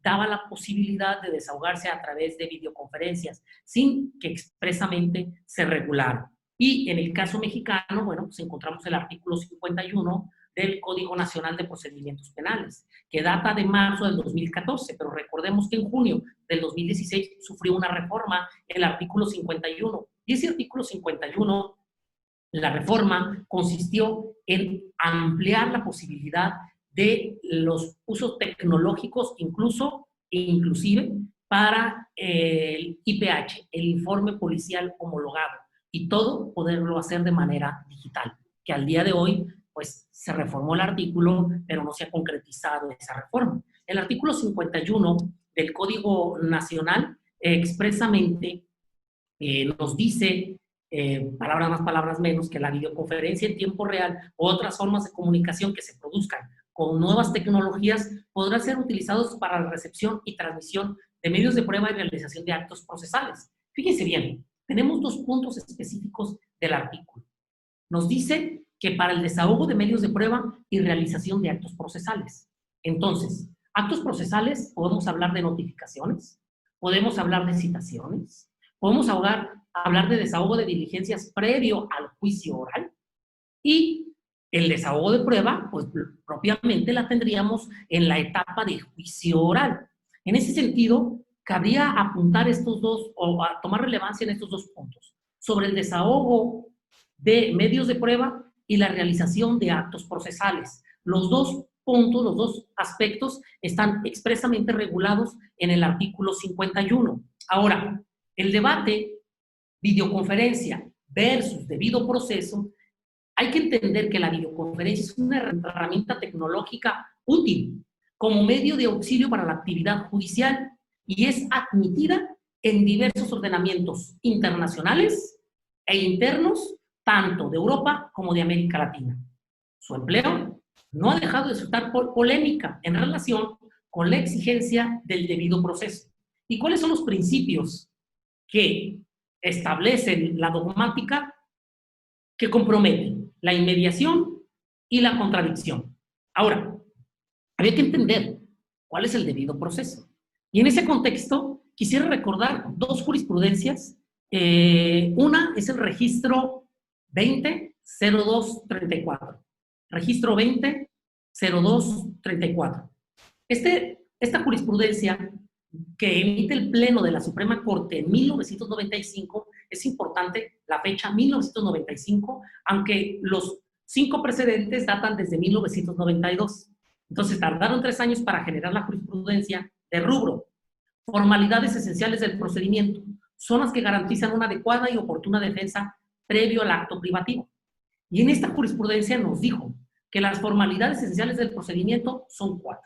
daba la posibilidad de desahogarse a través de videoconferencias, sin que expresamente se regulara. Y en el caso mexicano, bueno, pues encontramos el artículo 51 del Código Nacional de Procedimientos Penales, que data de marzo del 2014, pero recordemos que en junio del 2016 sufrió una reforma, el artículo 51, y ese artículo 51, la reforma consistió en ampliar la posibilidad de los usos tecnológicos, inclusive para el IPH, el informe policial homologado, y todo poderlo hacer de manera digital, que al día de hoy, pues, se reformó el artículo, pero no se ha concretizado esa reforma. El artículo 51 del Código Nacional expresamente nos dice, palabras más, palabras menos, que la videoconferencia en tiempo real u otras formas de comunicación que se produzcan con nuevas tecnologías podrán ser utilizados para la recepción y transmisión de medios de prueba y realización de actos procesales. Fíjense bien, tenemos dos puntos específicos del artículo. Nos dice que para el desahogo de medios de prueba y realización de actos procesales. Entonces, actos procesales, podemos hablar de notificaciones, podemos hablar de citaciones, podemos hablar de desahogo de diligencias previo al juicio oral, y el desahogo de prueba, pues propiamente la tendríamos en la etapa de juicio oral. En ese sentido, cabría apuntar estos dos, o a tomar relevancia en estos dos puntos, sobre el desahogo de medios de prueba y la realización de actos procesales. Los dos puntos, los dos aspectos están expresamente regulados en el artículo 51. Ahora, el debate videoconferencia versus debido proceso, hay que entender que la videoconferencia es una herramienta tecnológica útil como medio de auxilio para la actividad judicial y es admitida en diversos ordenamientos internacionales e internos, tanto de Europa como de América Latina. Su empleo no ha dejado de resultar polémica en relación con la exigencia del debido proceso. ¿Y cuáles son los principios que establecen la dogmática que comprometen la inmediación y la contradicción? Ahora, había que entender cuál es el debido proceso. Y en ese contexto, quisiera recordar dos jurisprudencias. Una es el registro 20-0234. Registro 20-0234. Esta jurisprudencia que emite el Pleno de la Suprema Corte en 1995, es importante la fecha 1995, aunque los 5 precedentes datan desde 1992. Entonces tardaron 3 años para generar la jurisprudencia de rubro. Formalidades esenciales del procedimiento son las que garantizan una adecuada y oportuna defensa previo al acto privativo. Y en esta jurisprudencia nos dijo que las formalidades esenciales del procedimiento son 4.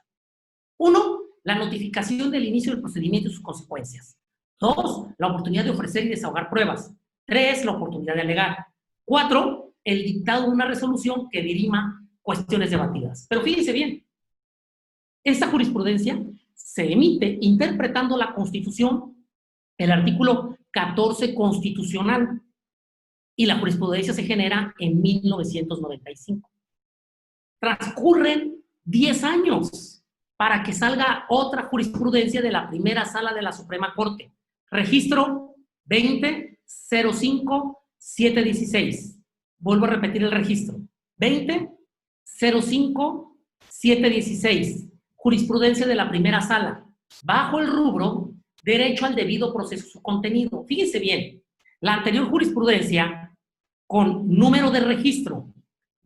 1, la notificación del inicio del procedimiento y sus consecuencias. 2, la oportunidad de ofrecer y desahogar pruebas. 3, la oportunidad de alegar. 4, el dictado de una resolución que dirima cuestiones debatidas. Pero fíjense bien, esta jurisprudencia se emite interpretando la Constitución, el artículo 14 constitucional, y la jurisprudencia se genera en 1995. Transcurren 10 años para que salga otra jurisprudencia de la primera sala de la Suprema Corte. Registro 20-05-716. Vuelvo a repetir el registro. 20-05-716. Jurisprudencia de la primera sala. Bajo el rubro, derecho al debido proceso, su contenido. Fíjense bien, la anterior jurisprudencia, con número de registro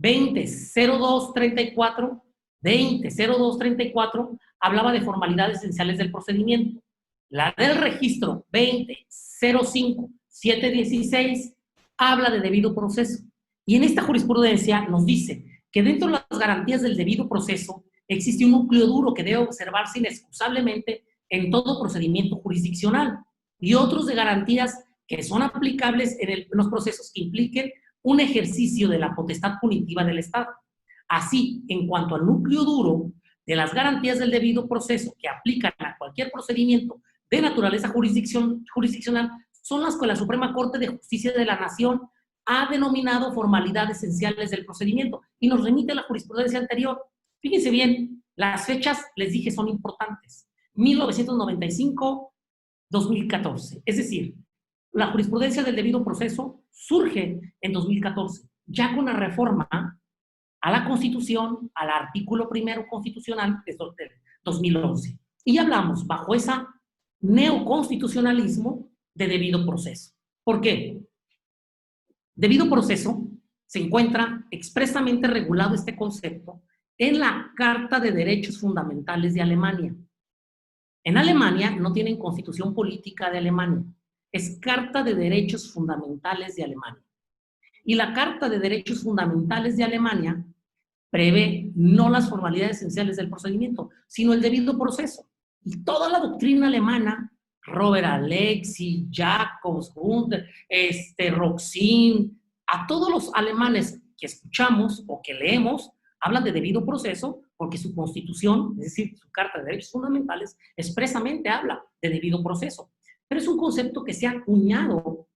20-0234, 20-0234, hablaba de formalidades esenciales del procedimiento. La del registro 20-05-716 habla de debido proceso. Y en esta jurisprudencia nos dice que dentro de las garantías del debido proceso existe un núcleo duro que debe observarse inexcusablemente en todo procedimiento jurisdiccional y otros de garantías que son aplicables en los procesos que impliquen un ejercicio de la potestad punitiva del Estado. Así, en cuanto al núcleo duro de las garantías del debido proceso que aplican a cualquier procedimiento de naturaleza jurisdiccional, son las que la Suprema Corte de Justicia de la Nación ha denominado formalidades esenciales del procedimiento y nos remite a la jurisprudencia anterior. Fíjense bien, Las fechas, les dije, son importantes. 1995-2014. Es decir, la jurisprudencia del debido proceso surge en 2014, ya con la reforma a la Constitución, al artículo primero constitucional de 2011. Y hablamos bajo ese neoconstitucionalismo de debido proceso. ¿Por qué? Debido proceso se encuentra expresamente regulado este concepto en la Carta de Derechos Fundamentales de Alemania. En Alemania no tienen constitución política de Alemania, es Carta de Derechos Fundamentales de Alemania. Y la Carta de Derechos Fundamentales de Alemania prevé no las formalidades esenciales del procedimiento, sino el debido proceso. Y toda la doctrina alemana, Robert Alexi, Jacobs, Gunther, Roxin, a todos los alemanes que escuchamos o que leemos, hablan de debido proceso porque su constitución, es decir, su Carta de Derechos Fundamentales, expresamente habla de debido proceso. Pero es un concepto que se ha acuñado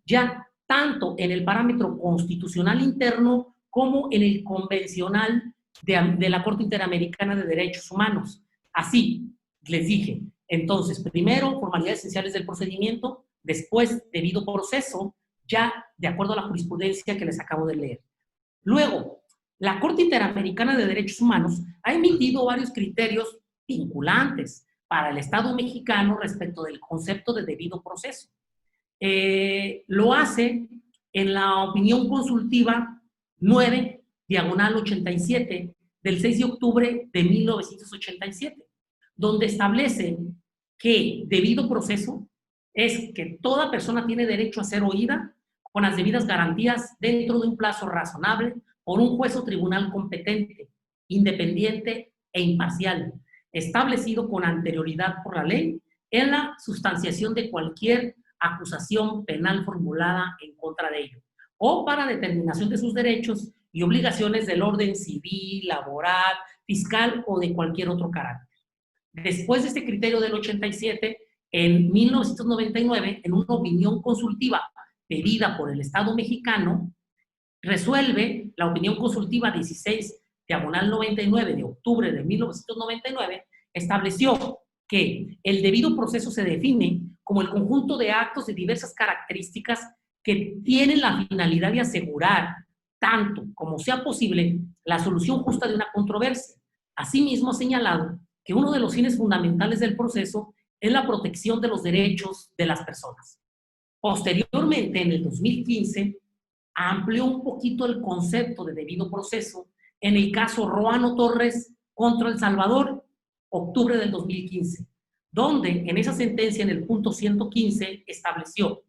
ya tanto en el parámetro constitucional interno como en el convencional de la Corte Interamericana de Derechos Humanos. Así, les dije, entonces, primero, formalidades esenciales del procedimiento, después, debido proceso, ya de acuerdo a la jurisprudencia que les acabo de leer. Luego, la Corte Interamericana de Derechos Humanos ha emitido varios criterios vinculantes para el Estado mexicano respecto del concepto de debido proceso. Lo hace en la opinión consultiva 9/87 del 6 de octubre de 1987, donde establece que debido proceso es que toda persona tiene derecho a ser oída con las debidas garantías dentro de un plazo razonable por un juez o tribunal competente, independiente e imparcial, establecido con anterioridad por la ley en la sustanciación de cualquier acusación penal formulada en contra de ello, o para determinación de sus derechos y obligaciones del orden civil, laboral, fiscal o de cualquier otro carácter. Después de este criterio del 87, en 1999, en una opinión consultiva pedida por el Estado mexicano, resuelve la opinión consultiva 16/99 de octubre de 1999, estableció que el debido proceso se define como el conjunto de actos de diversas características que tienen la finalidad de asegurar, tanto como sea posible, la solución justa de una controversia. Asimismo, ha señalado que uno de los fines fundamentales del proceso es la protección de los derechos de las personas. Posteriormente, en el 2015, amplió un poquito el concepto de debido proceso en el caso Ruano Torres contra El Salvador, octubre del 2015, donde en esa sentencia, en el punto 115, estableció: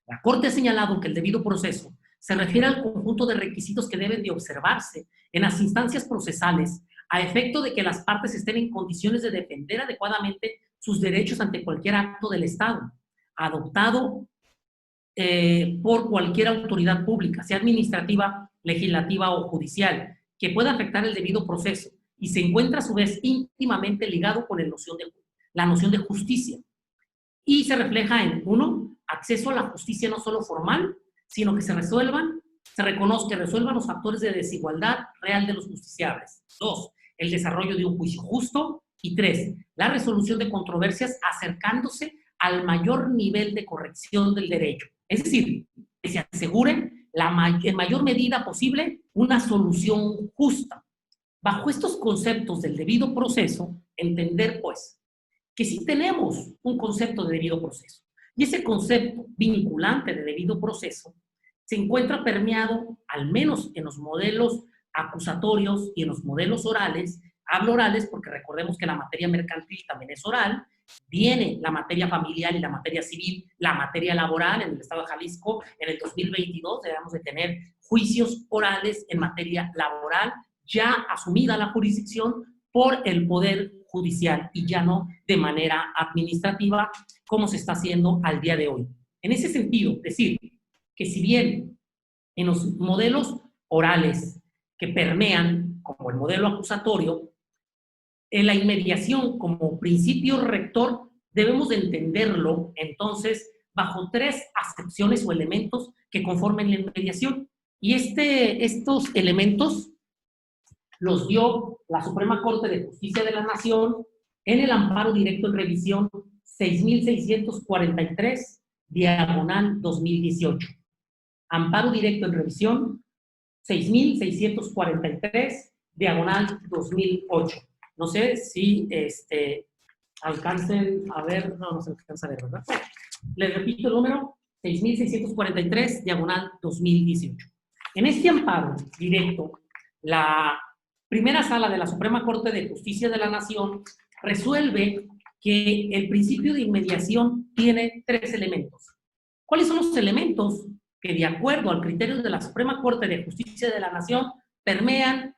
la Corte ha señalado que el debido proceso se refiere al conjunto de requisitos que deben de observarse en las instancias procesales a efecto de que las partes estén en condiciones de defender adecuadamente sus derechos ante cualquier acto del Estado, adoptado por cualquier autoridad pública, sea administrativa, legislativa o judicial, que pueda afectar el debido proceso y se encuentra a su vez íntimamente ligado con la noción de justicia. Y se refleja en, 1, acceso a la justicia no solo formal, sino que se resuelvan los factores de desigualdad real de los justiciables. 2, el desarrollo de un juicio justo. Y 3, la resolución de controversias acercándose al mayor nivel de corrección del derecho. Es decir, que se asegure en mayor medida posible una solución justa. Bajo estos conceptos del debido proceso, entender pues que sí tenemos un concepto de debido proceso. Y ese concepto vinculante de debido proceso se encuentra permeado, al menos en los modelos acusatorios y en los modelos orales. Hablo orales porque recordemos que la materia mercantil también es oral, viene la materia familiar y la materia civil, la materia laboral en el Estado de Jalisco. En el 2022 debemos de tener juicios orales en materia laboral, ya asumida la jurisdicción por el Poder Judicial y ya no de manera administrativa como se está haciendo al día de hoy. En ese sentido, decir que si bien en los modelos orales que permean, como el modelo acusatorio, en la inmediación como principio rector debemos de entenderlo entonces bajo 3 acepciones o elementos que conformen la inmediación. Y estos elementos los dio la Suprema Corte de Justicia de la Nación en el amparo directo en revisión 6643, diagonal 2018. Amparo directo en revisión 6643, diagonal 2008. No sé si alcancen a ver, no se alcanza a ver, ¿verdad? Les repito el número, 6643, diagonal 2018. En este amparo directo, la primera sala de la Suprema Corte de Justicia de la Nación resuelve que el principio de inmediación tiene 3 elementos. ¿Cuáles son los elementos que, de acuerdo al criterio de la Suprema Corte de Justicia de la Nación, permean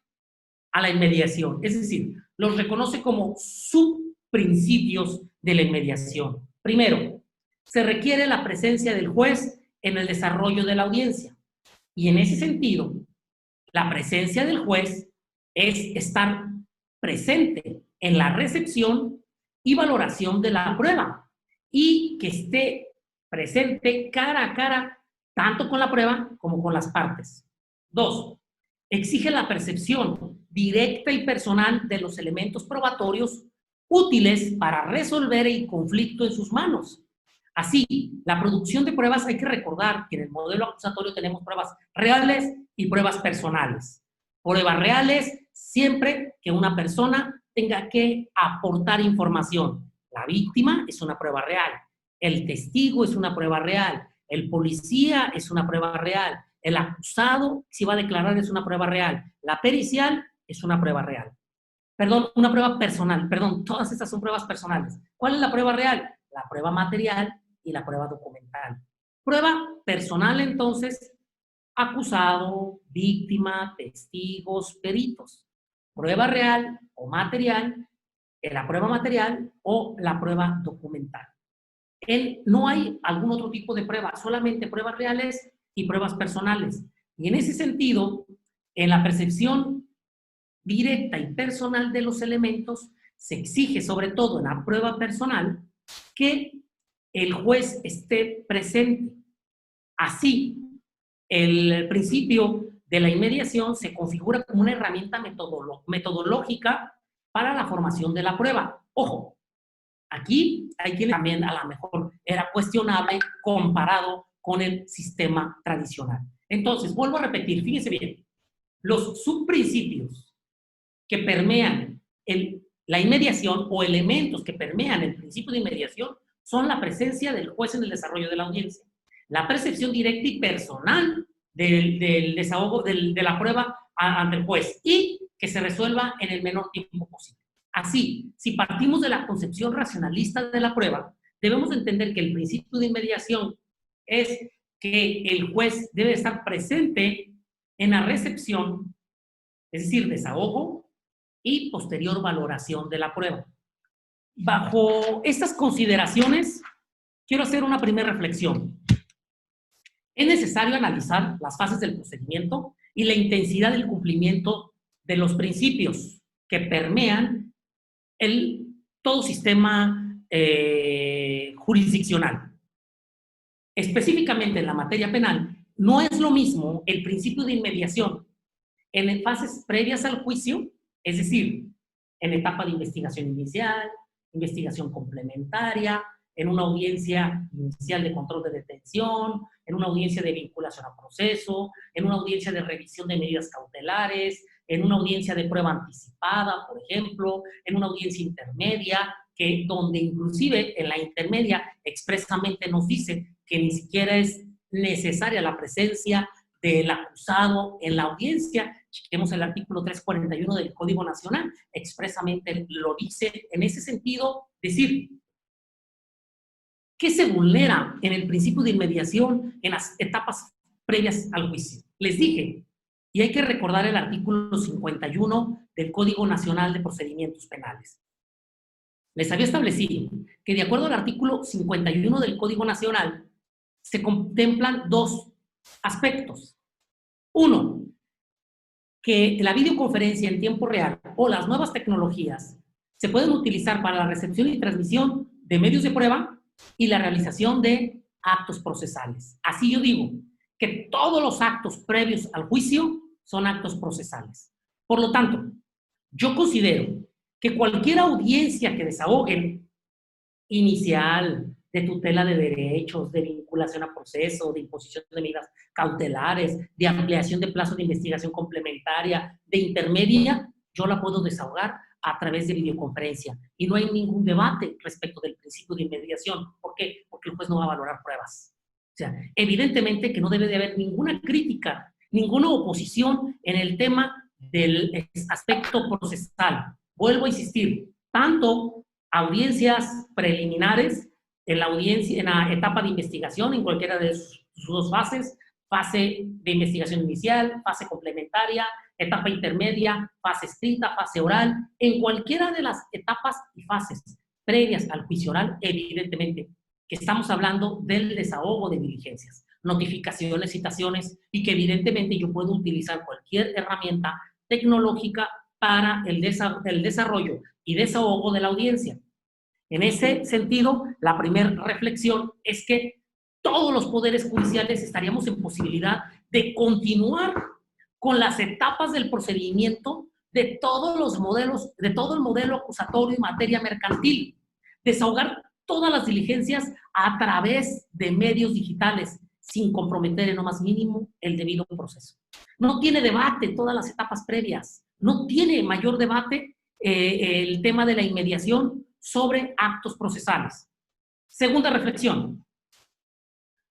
a la inmediación? Es decir, los reconoce como subprincipios de la inmediación. Primero, se requiere la presencia del juez en el desarrollo de la audiencia. Y en ese sentido, la presencia del juez es estar presente en la recepción y valoración de la prueba y que esté presente cara a cara tanto con la prueba como con las partes. 2. Exige la percepción directa y personal de los elementos probatorios útiles para resolver el conflicto en sus manos. Así, la producción de pruebas, hay que recordar que en el modelo acusatorio tenemos pruebas reales y pruebas personales. Pruebas reales siempre que una persona tenga que aportar información. La víctima es una prueba real, el testigo es una prueba real, el policía es una prueba real, el acusado, si va a declarar, es una prueba real, la pericial es una prueba real. Perdón, una prueba personal, perdón, todas estas son pruebas personales. ¿Cuál es la prueba real? La prueba material y la prueba documental. Prueba personal, entonces, acusado, víctima, testigos, peritos. Prueba real o material, la prueba material o la prueba documental. No hay algún otro tipo de prueba, solamente pruebas reales y pruebas personales. Y en ese sentido, en la percepción directa y personal de los elementos, se exige, sobre todo en la prueba personal, que el juez esté presente. Así, el principio de la inmediación se configura como una herramienta metodológica para la formación de la prueba. Ojo, aquí hay quien también a lo mejor era cuestionable comparado con el sistema tradicional. Entonces, vuelvo a repetir, fíjense bien, los subprincipios que permean la inmediación o elementos que permean el principio de inmediación son la presencia del juez en el desarrollo de la audiencia, la percepción directa y personal del desahogo de la prueba ante el juez y que se resuelva en el menor tiempo posible. Así, si partimos de la concepción racionalista de la prueba, debemos entender que el principio de inmediación es que el juez debe estar presente en la recepción, es decir, desahogo y posterior valoración de la prueba. Bajo estas consideraciones, quiero hacer una primera reflexión. Es necesario analizar las fases del procedimiento y la intensidad del cumplimiento de los principios que permean todo sistema jurisdiccional. Específicamente en la materia penal, no es lo mismo el principio de inmediación en fases previas al juicio, es decir, en etapa de investigación inicial, investigación complementaria, en una audiencia inicial de control de detención, en una audiencia de vinculación a proceso, en una audiencia de revisión de medidas cautelares, en una audiencia de prueba anticipada, por ejemplo, en una audiencia intermedia, donde inclusive en la intermedia expresamente nos dice que ni siquiera es necesaria la presencia del acusado en la audiencia. Chequemos el artículo 341 del Código Nacional, expresamente lo dice en ese sentido, decir, ¿qué se vulnera en el principio de inmediación en las etapas previas al juicio? Les dije, y hay que recordar el artículo 51 del Código Nacional de Procedimientos Penales. Les había establecido que de acuerdo al artículo 51 del Código Nacional se contemplan 2 aspectos. Uno, que la videoconferencia en tiempo real o las nuevas tecnologías se pueden utilizar para la recepción y transmisión de medios de prueba y la realización de actos procesales. Así yo digo que todos los actos previos al juicio son actos procesales. Por lo tanto, yo considero que cualquier audiencia que desahoguen, inicial, de tutela de derechos, de vinculación a proceso, de imposición de medidas cautelares, de ampliación de plazo de investigación complementaria, de intermedia, yo la puedo desahogar a través de videoconferencia. Y no hay ningún debate respecto del principio de inmediación. ¿Por qué? Porque el juez no va a valorar pruebas. O sea, evidentemente que no debe de haber ninguna crítica, ninguna oposición en el tema del aspecto procesal. Vuelvo a insistir, tanto audiencias preliminares, en la etapa de investigación, en cualquiera de sus dos fases, fase de investigación inicial, fase complementaria, etapa intermedia, fase escrita, fase oral, en cualquiera de las etapas y fases previas al juicio oral, evidentemente que estamos hablando del desahogo de diligencias, notificaciones, citaciones, y que evidentemente yo puedo utilizar cualquier herramienta tecnológica para el desarrollo y desahogo de la audiencia. En ese sentido, la primera reflexión es que todos los poderes judiciales estaríamos en posibilidad de continuar con las etapas del procedimiento de todos los modelos, de todo el modelo acusatorio en materia mercantil, desahogar todas las diligencias a través de medios digitales, sin comprometer en lo más mínimo el debido proceso. No tiene debate todas las etapas previas, no tiene mayor debate el tema de la inmediación sobre actos procesales. Segunda reflexión,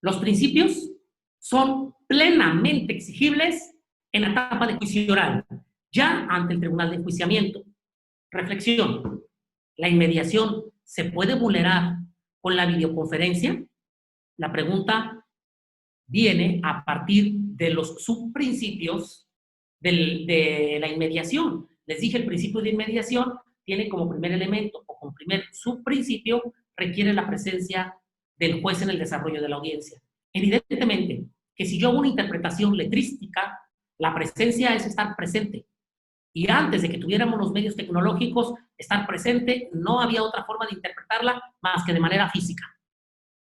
los principios son plenamente exigibles en la etapa de juicio oral, ya ante el tribunal de enjuiciamiento. Reflexión, ¿la inmediación se puede vulnerar con la videoconferencia? La pregunta viene a partir de los subprincipios de la inmediación. Les dije, el principio de inmediación tiene como primer elemento o como primer subprincipio, requiere la presencia del juez en el desarrollo de la audiencia. Evidentemente que si yo hago una interpretación letrística, la presencia es estar presente. Y antes de que tuviéramos los medios tecnológicos, estar presente no había otra forma de interpretarla más que de manera física.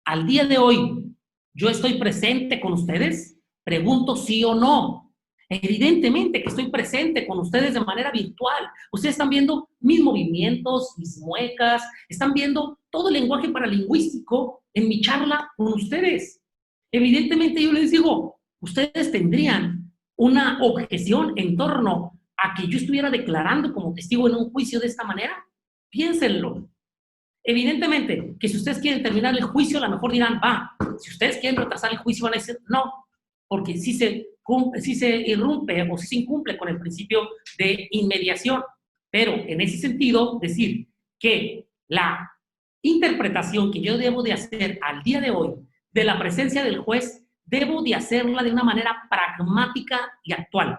Al día de hoy, ¿yo estoy presente con ustedes? Pregunto sí o no. Evidentemente que estoy presente con ustedes de manera virtual. Ustedes están viendo mis movimientos, mis muecas, están viendo todo el lenguaje paralingüístico en mi charla con ustedes. Evidentemente yo les digo, ustedes tendrían una objeción en torno a que yo estuviera declarando como testigo en un juicio de esta manera. Piénsenlo. Evidentemente que si ustedes quieren terminar el juicio, a lo mejor dirán, va. Si ustedes quieren retrasar el juicio, van a decir, no, porque si se irrumpe o si se incumple con el principio de inmediación. Pero en ese sentido, decir que la interpretación que yo debo de hacer al día de hoy de la presencia del juez, debo de hacerla de una manera pragmática y actual.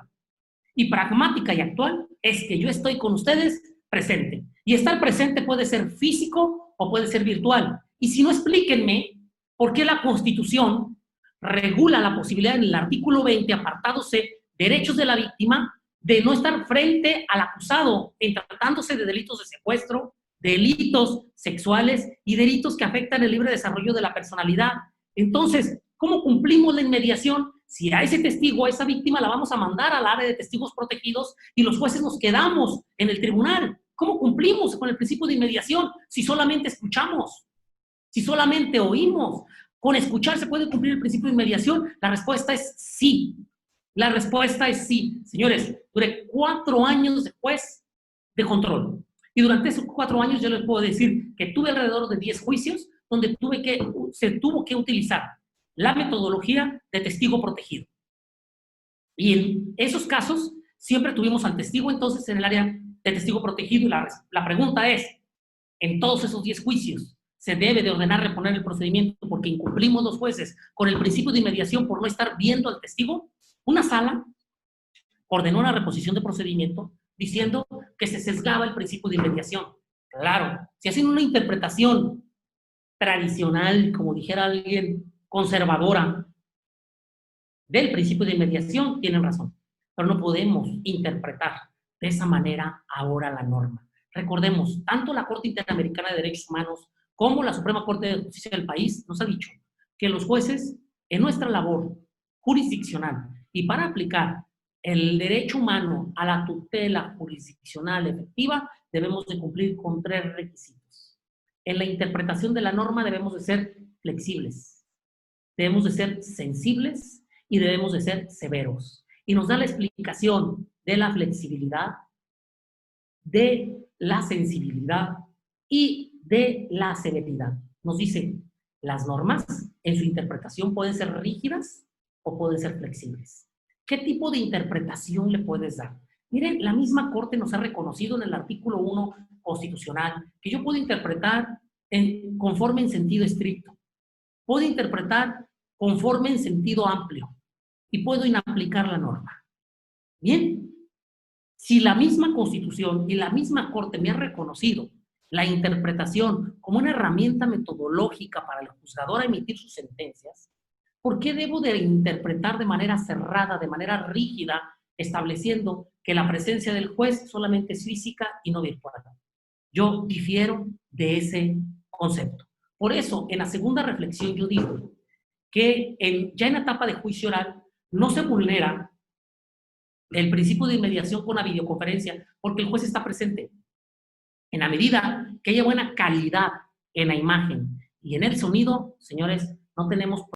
Y pragmática y actual es que yo estoy con ustedes presente. Y estar presente puede ser físico o puede ser virtual. Y si no, explíquenme por qué la Constitución regula la posibilidad en el artículo 20, apartado C, derechos de la víctima, de no estar frente al acusado en tratándose de delitos de secuestro, delitos sexuales y delitos que afectan el libre desarrollo de la personalidad. Entonces, ¿cómo cumplimos la inmediación? Si a ese testigo, a esa víctima, la vamos a mandar al área de testigos protegidos y los jueces nos quedamos en el tribunal. ¿Cómo cumplimos con el principio de inmediación si solamente escuchamos? Si solamente oímos. ¿Con escuchar se puede cumplir el principio de inmediación? La respuesta es sí. La respuesta es sí. Señores, duré 4 años de juez de control. Y durante esos 4 años yo les puedo decir que tuve alrededor de 10 juicios donde se tuvo que utilizar la metodología de testigo protegido. Y en esos casos siempre tuvimos al testigo entonces en el área de testigo protegido y la pregunta es, en todos esos 10 juicios, ¿se debe de ordenar reponer el procedimiento porque incumplimos los jueces con el principio de inmediación por no estar viendo al testigo? Una sala ordenó una reposición de procedimiento diciendo que se sesgaba el principio de inmediación. Claro, si hacen una interpretación tradicional, como dijera alguien, conservadora, del principio de inmediación, tienen razón. Pero no podemos interpretar de esa manera ahora la norma. Recordemos, tanto la Corte Interamericana de Derechos Humanos como la Suprema Corte de Justicia del país nos ha dicho que los jueces, en nuestra labor jurisdiccional y para aplicar el derecho humano a la tutela jurisdiccional efectiva, debemos de cumplir con 3 requisitos. En la interpretación de la norma debemos de ser flexibles, debemos de ser sensibles y debemos de ser severos. Y nos da la explicación de la flexibilidad, de la sensibilidad y de la severidad. Nos dice, las normas en su interpretación pueden ser rígidas o pueden ser flexibles. ¿Qué tipo de interpretación le puedes dar? Miren, la misma Corte nos ha reconocido en el artículo 1 constitucional que yo puedo interpretar conforme en sentido estricto, puedo interpretar conforme en sentido amplio y puedo inaplicar la norma. Bien, si la misma Constitución y la misma Corte me han reconocido la interpretación como una herramienta metodológica para el juzgador a emitir sus sentencias, ¿por qué debo de interpretar de manera cerrada, de manera rígida, estableciendo que la presencia del juez solamente es física y no virtual? Yo difiero de ese concepto. Por eso, en la segunda reflexión yo digo que ya en la etapa de juicio oral no se vulnera el principio de inmediación con la videoconferencia porque el juez está presente. En la medida que haya buena calidad en la imagen y en el sonido, señores, no tenemos